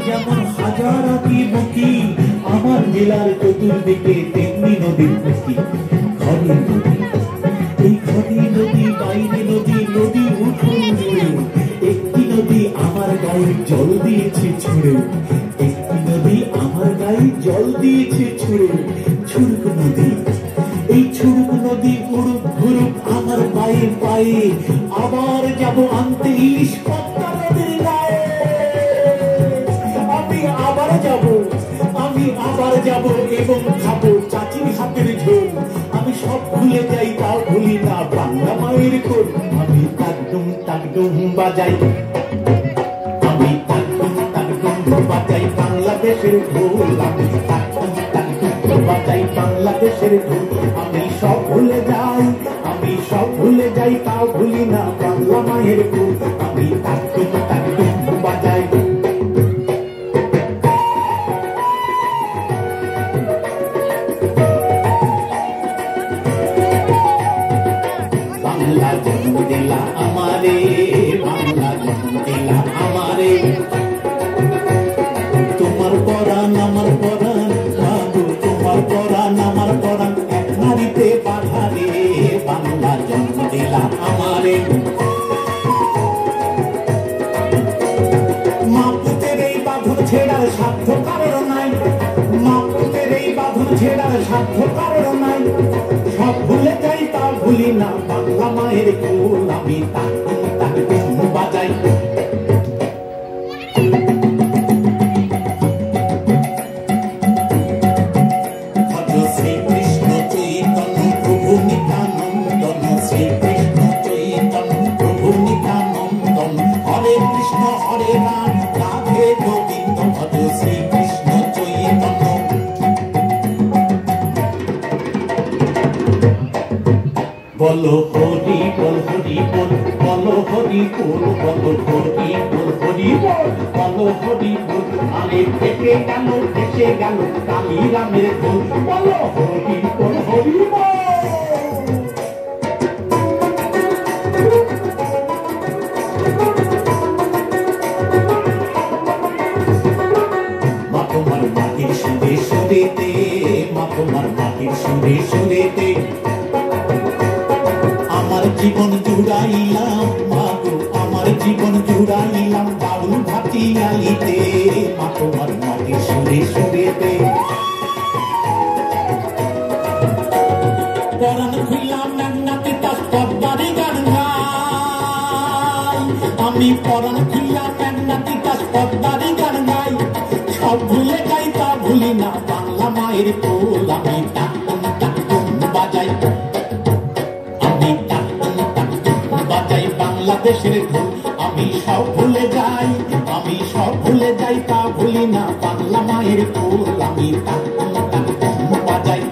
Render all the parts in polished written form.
যেমন হাজার আঁকি বুকি আমার জেলার চতুর্দিকে তেমনি নদীর বুকি ঘরে নদী এই ঘরে নদী বাইরে নদী নদী উঠোন জুড়ে একটি নদী আমার গায়ে জল দিয়েছে ছুঁড়ে একটি নদী আমার গায়ে জল দিয়েছে ছুঁড়ে ছুড়ুক নদী এই ছুড়ুক নদী উড়ুক ঘুরুক আমার পায়ে পায়ে আবার যাব আনতে ইলিশ পদ্মা নদীর গায়ে আমি আবার যাব এবং খাবো চাচির হাতের ঝোল আমি সব ভুলে যাই তাও ভুলি না বাংলা মায়ের কোল আমি তাকডুম বাজাই আমি তাকডুম বাজাই বাংলাদেশের ঢোল আমি তাকডুম বাজাই বাংলাদেশের ঢোল আমি সব ভুলে যাই তাও ভুলি না বাংলা মায়ের কোল আমি তাকডুম বাজাই বাংলা জন্ম দিলা আমারে বাংলা জন্ম দিলা আমারে তোমার পরাণ আমার পরাণ বাবু তোমার পরাণ আমার পরাণ এক নারীতে বাধা রে বাংলা জন্ম দিলা আমারে মা পুতের এই বাঁধন ছেড়ার সাধ্য কারোর নাই মা পুতের এই বাঁধন ছেড়ার সাধ্য কারোর নাই সব ভুলে যাই তা ভুলি না বাংলা মায়ের কোল আমি তাকডুম বাজাই শ্রীকৃষ্ণ চৈতন্য প্রভু নিত্যানন্দন শ্রীকৃষ্ণ চৈতন্য প্রভু নিত্যানন্দন হরে কৃষ্ণ হরে রাম রাধে গোবিন্দ ভজ শ্রীকৃষ্ণ চৈতন্য বলো হরি বল হরি বল বলো হরি বল বলো হরি বল হরি বল বলো হরি বল আরে থেকে গেল ভেসে গেল কালী রামের বল বলো হরি বল হরি বল মা তোমার মাটির সুরে সুরেতে মা তোমার মাটির সুরে সুরেতে আমার জীবন জুড়াইলাম মাগো আমার জীবন জুড়াইলাম বাউল ভাটিয়ালিতে মা তোমার মাটির সুরে সুরেতে পরাণ খুইলাম নাতি তাস পদ্মারি গান গাই আমি পরাণ খুইলাম নাতি তাস পদ্মারি গান গাই সব ভুলে যাই তা ভুলি না বাংলা মায়ের কোল আমি তাকডুম বাজাই আমি বাজাই বাংলাদেশের ঢোল আমি সব ভুলে যাই তা ভুলি না বাংলা মায়ের কোল আমি তাকডুম বাজাই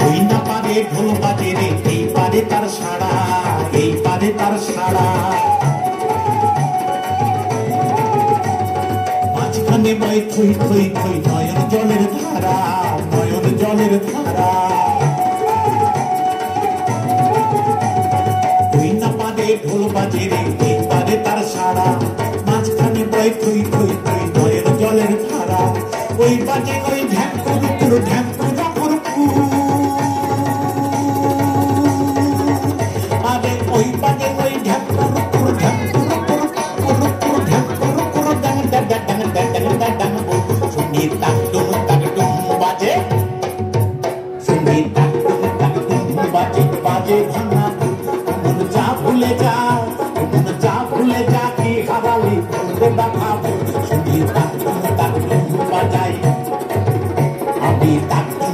ওই না পারে ঢোল বাজে রে এই পারে তার সাড়া এই পারে তার সাড়া মাঝখানে বয় থই থই থই নয়ন জলের ধারা নয়ন জলের ধারা ওই না পারে ঢোল বাজে রে এই পারে তার সাড়া মাঝখানে বয় থই থই থই নয়ন জলের ধারা ওই বাজে ওই ঢ্যাপ করু করু ঢ্যাপ করু ওই বাজে ওই ঢ্যাপ করু করু ঢ্যাপ করু করু করু করু ঢ্যাপ করু করু ডাং ডাং ডাং ডাং ডাং ডাং শুনি তাকডুম বাজে শুনি তাকডুম বাজে বাজে ভাঙা মন যা ভুলে যা কি হারালি বলতে দেখাবো শুনি তাকডুম বাজাই আমি তাকডুম